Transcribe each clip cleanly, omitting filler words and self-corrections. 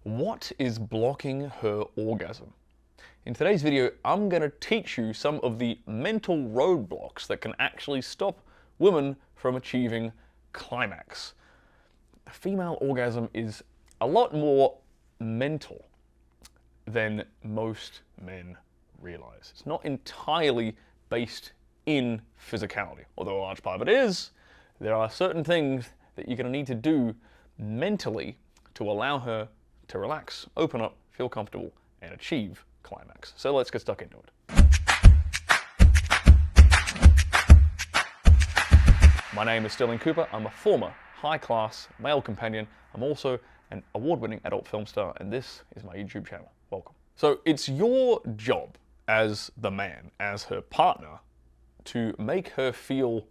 What is blocking her orgasm? In today's video, I'm going to teach you some of the mental roadblocks that can actually stop women from achieving climax. A female orgasm is a lot more mental than most men realize. It's not entirely based in physicality, although a large part of it is. There are certain things that you're going to need to do mentally to allow her to relax, open up, feel comfortable, and achieve climax. So let's get stuck into it. My name is Stirling Cooper. I'm a former high-class male companion. I'm also an award-winning adult film star, and this is my YouTube channel. Welcome. So it's your job as the man, as her partner, to make her feel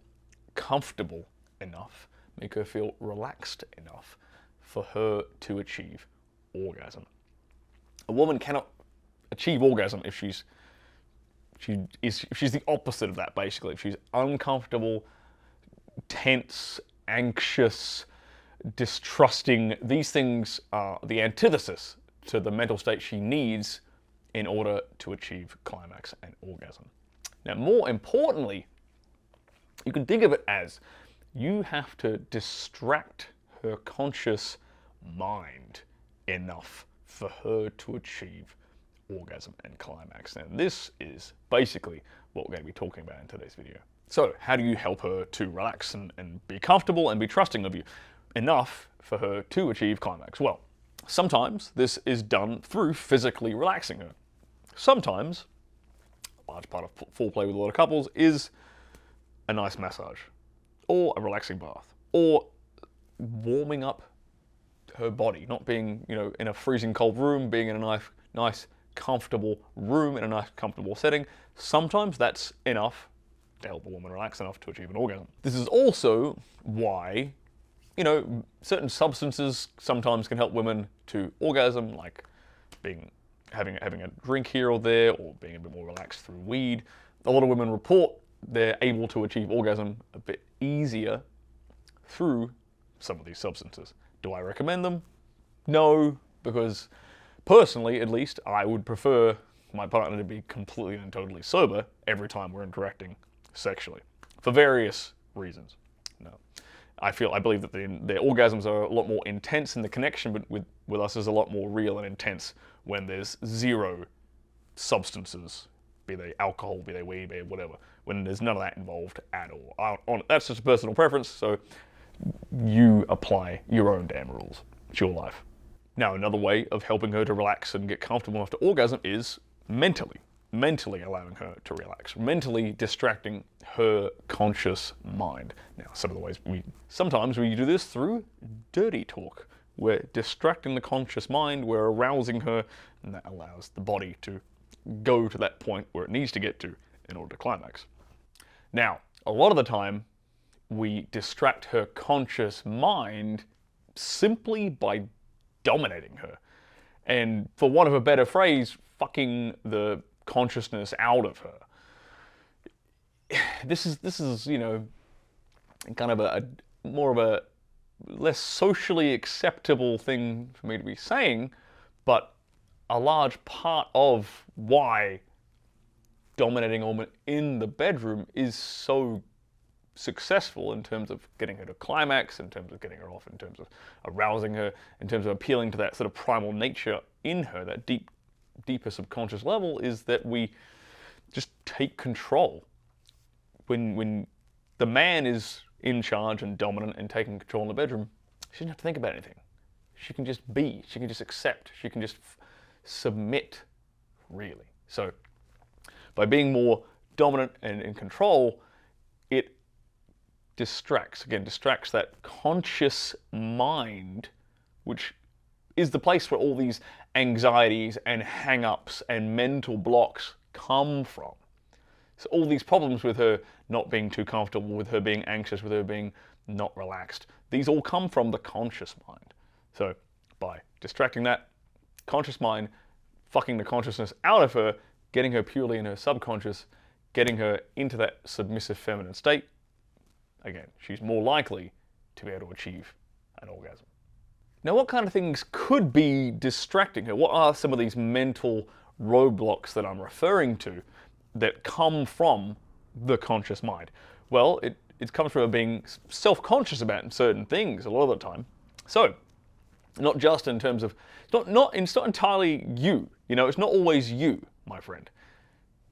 comfortable enough, make her feel relaxed enough for her to achieve orgasm. A woman cannot achieve orgasm if she's the opposite of that, basically. If she's uncomfortable, tense, anxious, distrusting. These things are the antithesis to the mental state she needs in order to achieve climax and orgasm. Now, more importantly, you can think of it as you have to distract her conscious mind enough for her to achieve orgasm and climax. Now, this is basically what we're going to be talking about in today's video. So, how do you help her to relax and be comfortable and be trusting of you enough for her to achieve climax? Well, sometimes this is done through physically relaxing her. Sometimes, a large part of foreplay with a lot of couples is a nice massage, or a relaxing bath, or warming up her body, not being, in a freezing cold room, being in a nice comfortable room in a nice comfortable setting. Sometimes that's enough to help a woman relax enough to achieve an orgasm. This is also why, certain substances sometimes can help women to orgasm, like having a drink here or there, or being a bit more relaxed through weed. A lot of women report they're able to achieve orgasm a bit easier through some of these substances. Do I recommend them? No, because personally, at least, I would prefer my partner to be completely and totally sober every time we're interacting sexually, for various reasons. No, I believe that their orgasms are a lot more intense, and the connection with us is a lot more real and intense when there's zero substances, be they alcohol, be they weed, be they whatever, when there's none of that involved at all. That's just a personal preference, so you apply your own damn rules. It's your life. Now, another way of helping her to relax and get comfortable enough to orgasm is mentally allowing her to relax, mentally distracting her conscious mind. Now, some of the ways sometimes we do this through dirty talk. We're distracting the conscious mind, we're arousing her, and that allows the body to go to that point where it needs to get to in order to climax. Now, a lot of the time, we distract her conscious mind simply by dominating her. And for want of a better phrase, fucking the consciousness out of her. This is kind of a more of a less socially acceptable thing for me to be saying, but a large part of why dominating a woman in the bedroom is so successful in terms of getting her to climax, in terms of getting her off, in terms of arousing her, in terms of appealing to that sort of primal nature in her, that deeper subconscious level, is that we just take control. When the man is in charge and dominant and taking control in the bedroom, she doesn't have to think about anything. She can just be, she can just accept, she can just submit, really. So by being more dominant and in control, it distracts that conscious mind, which is the place where all these anxieties and hang-ups and mental blocks come from. So all these problems with her not being too comfortable, with her being anxious, with her being not relaxed, these all come from the conscious mind. So by distracting that conscious mind, fucking the consciousness out of her, getting her purely in her subconscious, getting her into that submissive feminine state, again, she's more likely to be able to achieve an orgasm. Now, what kind of things could be distracting her? What are some of these mental roadblocks that I'm referring to that come from the conscious mind? Well, it comes from being self-conscious about certain things a lot of the time. So, not just in terms of, it's not entirely you. It's not always you, my friend.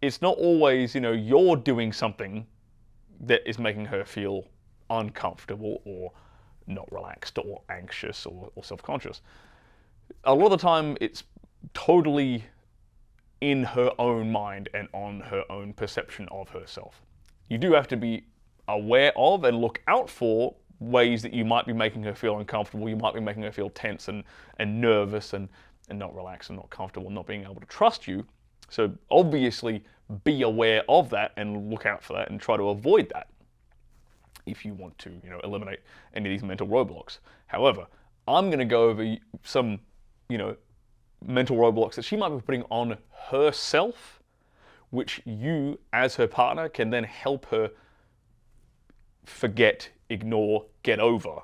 It's not always, you're doing something that is making her feel uncomfortable or not relaxed or anxious or self-conscious. A lot of the time, it's totally in her own mind and on her own perception of herself. You do have to be aware of and look out for ways that you might be making her feel uncomfortable, you might be making her feel tense and nervous and not relaxed and not comfortable, not being able to trust you. So obviously be aware of that and look out for that and try to avoid that if you want to, eliminate any of these mental roadblocks. However, I'm going to go over some, mental roadblocks that she might be putting on herself, which you, as her partner, can then help her forget, ignore, get over,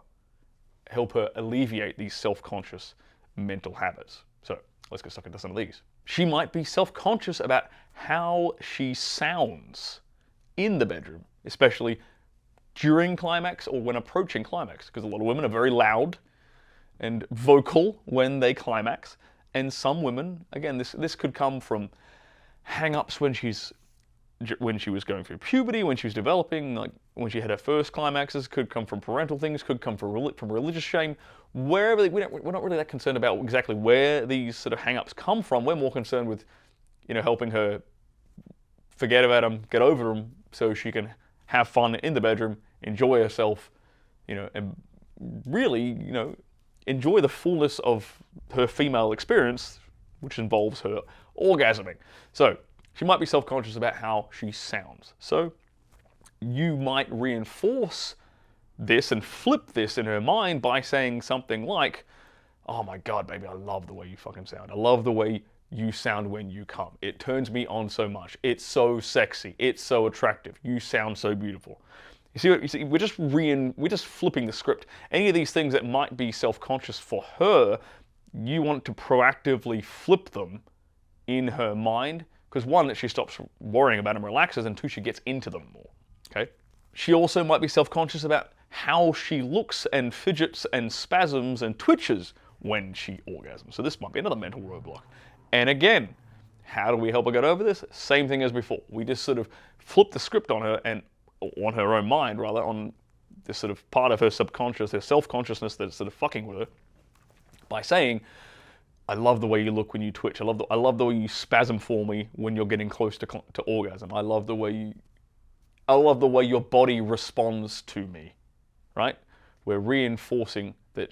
help her alleviate these self-conscious mental habits. So let's get stuck into some of these. She might be self-conscious about how she sounds in the bedroom, especially during climax or when approaching climax, because a lot of women are very loud and vocal when they climax, and some women, again, this could come from hang-ups when she was going through puberty, when she was developing, like when she had her first climaxes, could come from parental things, could come from religious shame, wherever. We're not really that concerned about exactly where these sort of hang-ups come from. We're more concerned with, helping her forget about them, get over them, so she can have fun in the bedroom, enjoy herself, and really, enjoy the fullness of her female experience, which involves her orgasming. So she might be self-conscious about how she sounds. So you might reinforce this and flip this in her mind by saying something like, "Oh my God, baby, I love the way you fucking sound. I love the way you sound when you come. It turns me on so much. It's so sexy. It's so attractive. You sound so beautiful." You see, we're just flipping the script. Any of these things that might be self-conscious for her, you want to proactively flip them in her mind, because one, that she stops worrying about them, relaxes, and two, she gets into them more. Okay. She also might be self-conscious about how she looks and fidgets and spasms and twitches when she orgasms. So this might be another mental roadblock. And again, how do we help her get over this? Same thing as before. We just sort of flip the script on her, and on her own mind, rather, on this sort of part of her subconscious, her self-consciousness that's sort of fucking with her, by saying, "I love the way you look when you twitch. I love the way you spasm for me when you're getting close to orgasm. I love the way your body responds to me." Right? We're reinforcing that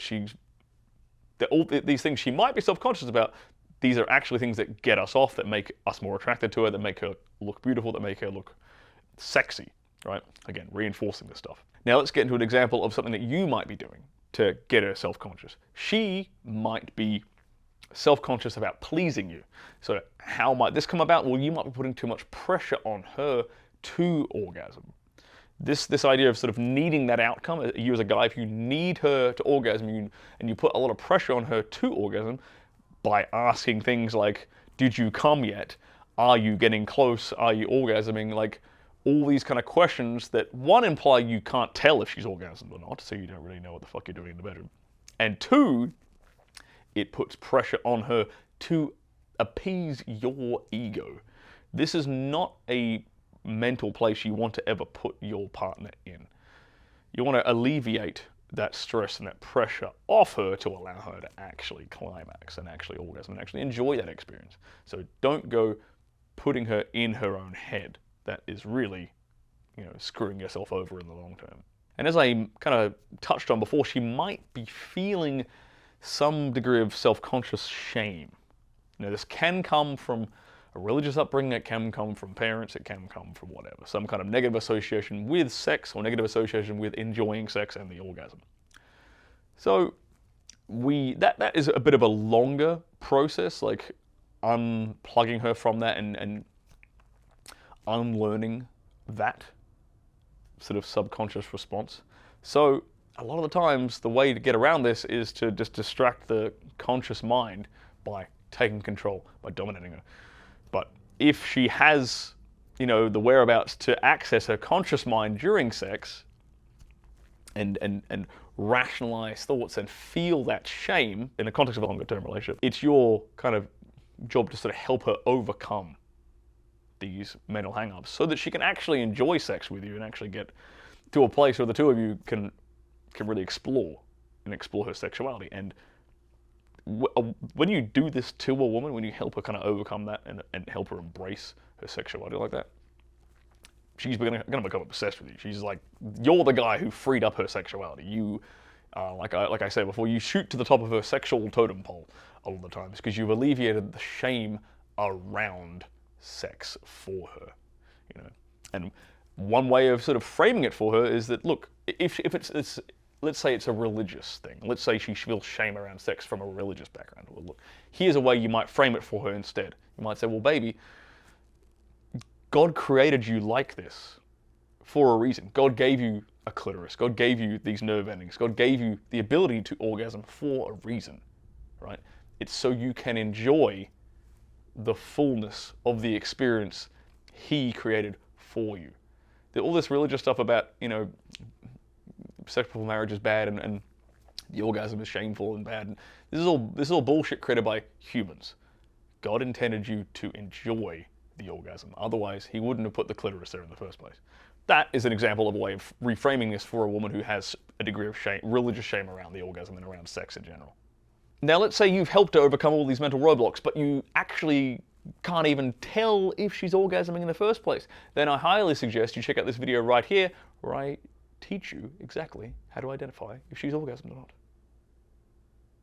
all these things she might be self-conscious about, these are actually things that get us off, that make us more attracted to her, that make her look beautiful, that make her look sexy. Right? Again, reinforcing this stuff. Now let's get into an example of something that you might be doing to get her self-conscious. She might be self-conscious about pleasing you. So how might this come about? Well, you might be putting too much pressure on her to orgasm. This idea of sort of needing that outcome, you as a guy, if you need her to orgasm, and you put a lot of pressure on her to orgasm by asking things like, "Did you come yet? Are you getting close? Are you orgasming?" Like, all these kind of questions that, one, imply you can't tell if she's orgasmed or not, so you don't really know what the fuck you're doing in the bedroom. And two, it puts pressure on her to appease your ego. This is not a mental place you want to ever put your partner in. You want to alleviate that stress and that pressure off her to allow her to actually climax and actually orgasm and actually enjoy that experience. So don't go putting her in her own head. That is really, screwing yourself over in the long term. And as I kind of touched on before, she might be feeling some degree of self-conscious shame. This can come from a religious upbringing, it can come from parents, it can come from whatever. Some kind of negative association with sex or negative association with enjoying sex and the orgasm. So that is a bit of a longer process, like unplugging her from that and unlearning that sort of subconscious response. So a lot of the times, the way to get around this is to just distract the conscious mind by taking control, by dominating her. But if she has, you know, the whereabouts to access her conscious mind during sex and rationalize thoughts and feel that shame in the context of a longer-term relationship, it's your kind of job to sort of help her overcome these mental hang-ups so that she can actually enjoy sex with you and actually get to a place where the two of you can really explore her sexuality. And when you do this to a woman, when you help her kind of overcome that and help her embrace her sexuality like that, she's going to become obsessed with you. She's like, you're the guy who freed up her sexuality. You, like I said before, you shoot to the top of her sexual totem pole a lot of the times because you've alleviated the shame around sex for her, you know. And one way of sort of framing it for her is that, look, if it's let's say it's a religious thing. Let's say she feels shame around sex from a religious background. Well, look, here's a way you might frame it for her instead. You might say, well, baby, God created you like this for a reason. God gave you a clitoris. God gave you these nerve endings. God gave you the ability to orgasm for a reason, right? It's so you can enjoy the fullness of the experience He created for you. All this religious stuff about, you know, sexual marriage is bad and the orgasm is shameful and bad. This is all bullshit created by humans. God intended you to enjoy the orgasm. Otherwise, He wouldn't have put the clitoris there in the first place. That is an example of a way of reframing this for a woman who has a degree of shame, religious shame around the orgasm and around sex in general. Now, let's say you've helped her overcome all these mental roadblocks, but you actually can't even tell if she's orgasming in the first place. Then I highly suggest you check out this video right here, where I teach you exactly how to identify if she's orgasmed or not.